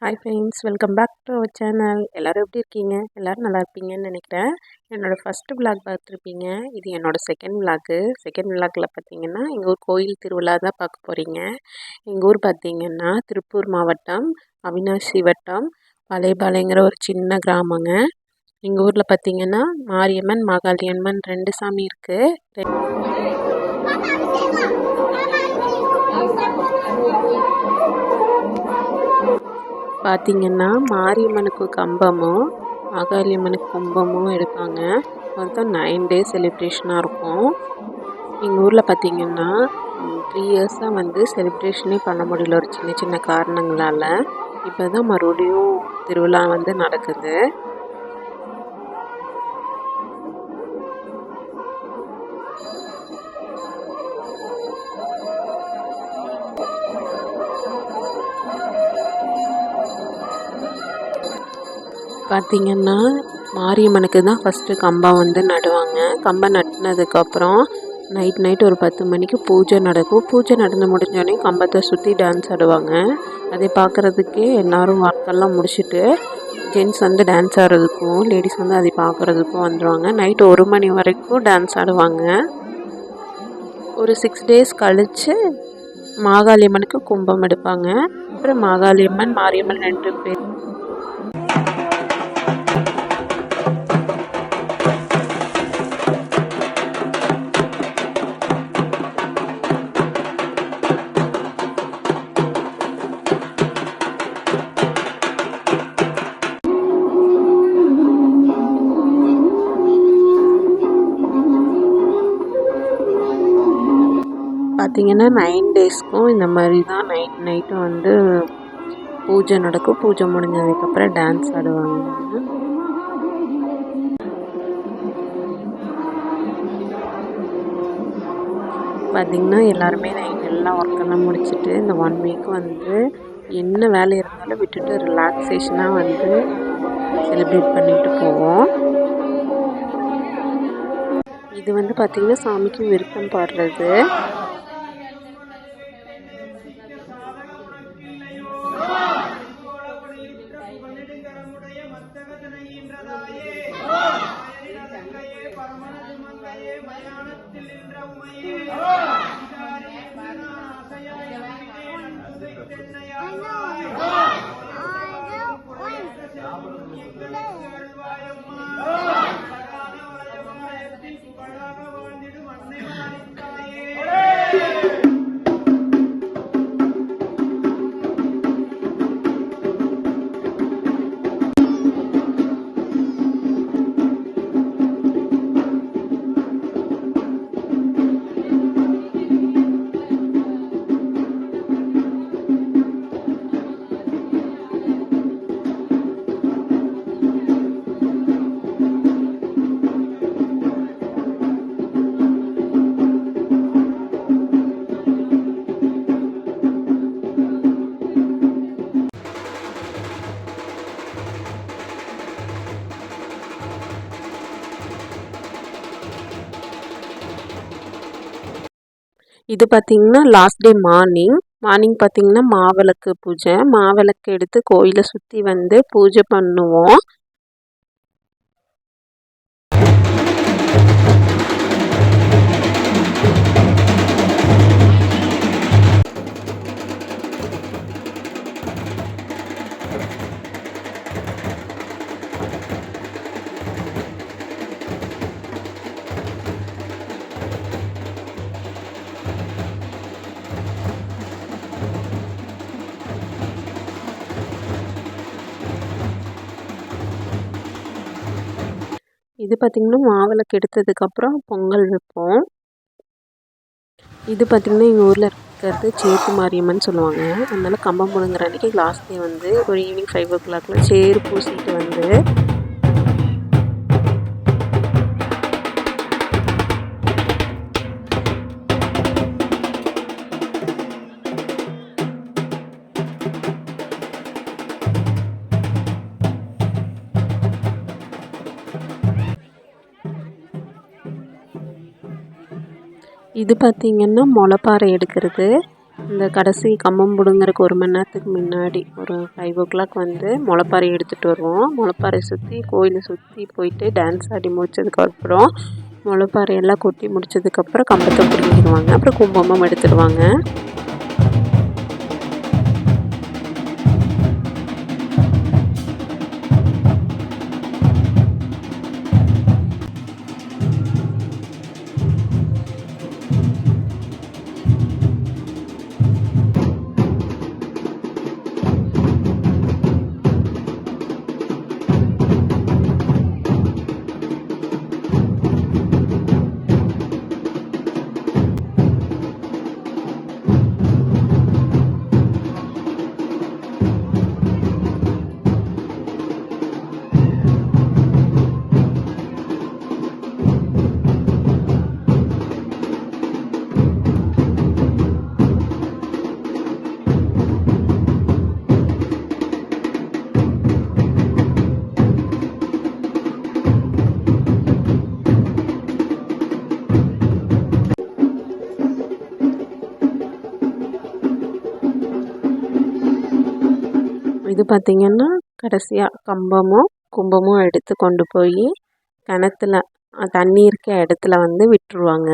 Hi friends, welcome back to our channel. எல்லோரும் எப்படி இருக்கீங்க? எல்லோரும் நல்லா இருப்பீங்கன்னு நினைக்கிறேன். என்னோடய ஃபஸ்ட்டு விளாக் பார்த்துருப்பீங்க. இது என்னோடய செகண்ட் விளாகில் பார்த்தீங்கன்னா எங்கள் ஊர் கோயில் திருவிழா தான் பார்க்க போகிறீங்க. எங்கள் ஊர் பார்த்திங்கன்னா திருப்பூர் மாவட்டம் அவினாசி வட்டம் பழையபாளையங்கிற ஒரு சின்ன கிராமங்க. எங்கள் ஊரில் பார்த்திங்கன்னா மாரியம்மன் மாகாளியம்மன் 2 சாமி இருக்குது. பார்த்திங்கன்னா மாரியம்மனுக்கு கம்பமும் மாகாளியம்மனுக்கு கும்பமும் எடுப்பாங்க. மொத்தம் 9 days செலிப்ரேஷனாக இருக்கும். எங்கள் ஊரில் பார்த்திங்கன்னா 3 yearsஆக செலிப்ரேஷனே பண்ண முடியல ஒரு சின்ன சின்ன காரணங்களால். இப்போ தான் மறுபடியும் திருவிழா நடக்குது. பார்த்திங்கன்னா மாரியம்மனுக்கு தான் ஃபஸ்ட்டு கம்பம் நடுவாங்க. கம்பம் நட்டினதுக்கப்புறம் நைட் ஒரு 10 மணிக்கு பூஜை நடக்கும். பூஜை நடந்து முடிஞ்சோடனே கம்பத்தை சுற்றி டான்ஸ் ஆடுவாங்க. அதை பார்க்குறதுக்கே எல்லோரும் ஒர்க்கெல்லாம் முடிச்சுட்டு ஜென்ட்ஸ் டான்ஸ் ஆடுறதுக்கும் லேடிஸ் அதை பார்க்குறதுக்கும் வந்துடுவாங்க. நைட்டு 1 மணி வரைக்கும் டான்ஸ் ஆடுவாங்க. ஒரு 6 days கழித்து மாகாளியம்மனுக்கு கும்பம் எடுப்பாங்க. அப்புறம் மாகாளியம்மன் மாரியம்மன் 2 பேர் பார்த்திங்கன்னா 9 daysக்கும் இந்த மாதிரி தான் நைட்டும் பூஜை நடக்கும். பூஜை முடிஞ்சதுக்கப்புறம் டான்ஸ் ஆடுவாங்க. பார்த்திங்கன்னா எல்லாருமே நைட் எல்லாம் ஒர்க்கெல்லாம் முடிச்சுட்டு இந்த 1 week என்ன வேலை இருந்தாலும் விட்டுட்டு ரிலாக்ஸேஷனாக செலிப்ரேட் பண்ணிட்டு போவோம். இது பார்த்திங்கன்னா சாமிக்கு விருப்பம் பாடுறது. இது பார்த்திங்கன்னா லாஸ்ட் டே மார்னிங் பார்த்திங்கன்னா மாவிளக்கு பூஜை. மாவிளக்கு எடுத்து கோயிலை சுற்றி பூஜை பண்ணுவோம். இது பார்த்திங்கன்னா மாவிளக்கு எடுத்ததுக்கப்புறம் பொங்கல் வைப்போம். இது பார்த்திங்கன்னா எங்கள் ஊரில் இருக்கிறது சேத்து மாரியம்மன் சொல்லுவாங்க. அதனால கம்பம் முழுங்குற அன்றைக்கி லாஸ்ட் டே ஒரு ஈவினிங் 5 o'clock சேறு பூசிட்டு இது பார்த்திங்கன்னா முளைப்பாறை எடுக்கிறது. இந்த கடைசி கம்பம் பிடுங்குறதுக்கு 1 மணி நேரத்துக்கு முன்னாடி ஒரு 5 o'clock வந்து முளைப்பாரி எடுத்துகிட்டு வருவோம். முளைப்பாரி சுற்றி கோயிலை சுற்றி போயிட்டு டான்ஸ் ஆடி முடிச்சதுக்கப்புறம் முளைப்பாரி எல்லாம் கொட்டி முடிச்சதுக்கப்புறம் கம்பத்தை பிடுங்கிடுவாங்க. அப்புறம் கும்பமும் எடுத்துடுவாங்க. இது பார்த்திங்கன்னா கடைசியாக கம்பமும் கும்பமும் எடுத்து கொண்டு போய் கிணத்துல தண்ணி இருக்க இடத்துல வந்து விட்டுருவாங்க.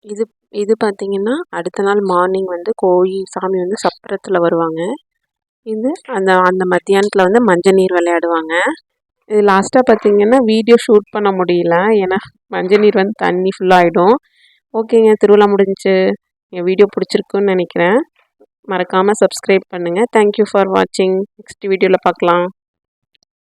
இது இது பார்த்திங்கன்னா அடுத்த நாள் மார்னிங் வந்து சாமி வந்து சப்பரத்தில் வருவாங்க. இது அந்த அந்த மத்தியானத்தில் வந்து மஞ்சள் நீர் விளையாடுவாங்க. இது லாஸ்ட்டாக பார்த்திங்கன்னா வீடியோ ஷூட் பண்ண முடியல, ஏன்னா மஞ்சள் நீர் வந்து தண்ணி ஃபுல்லாகிடும். ஓகேங்க, திருவிழா முடிஞ்சிச்சு. என் வீடியோ பிடிச்சிருக்குன்னு நினைக்கிறேன். மறக்காமல் சப்ஸ்கிரைப் பண்ணுங்கள். தேங்க்யூ ஃபார் வாட்சிங். நெக்ஸ்ட் வீடியோவில் பார்க்கலாம்.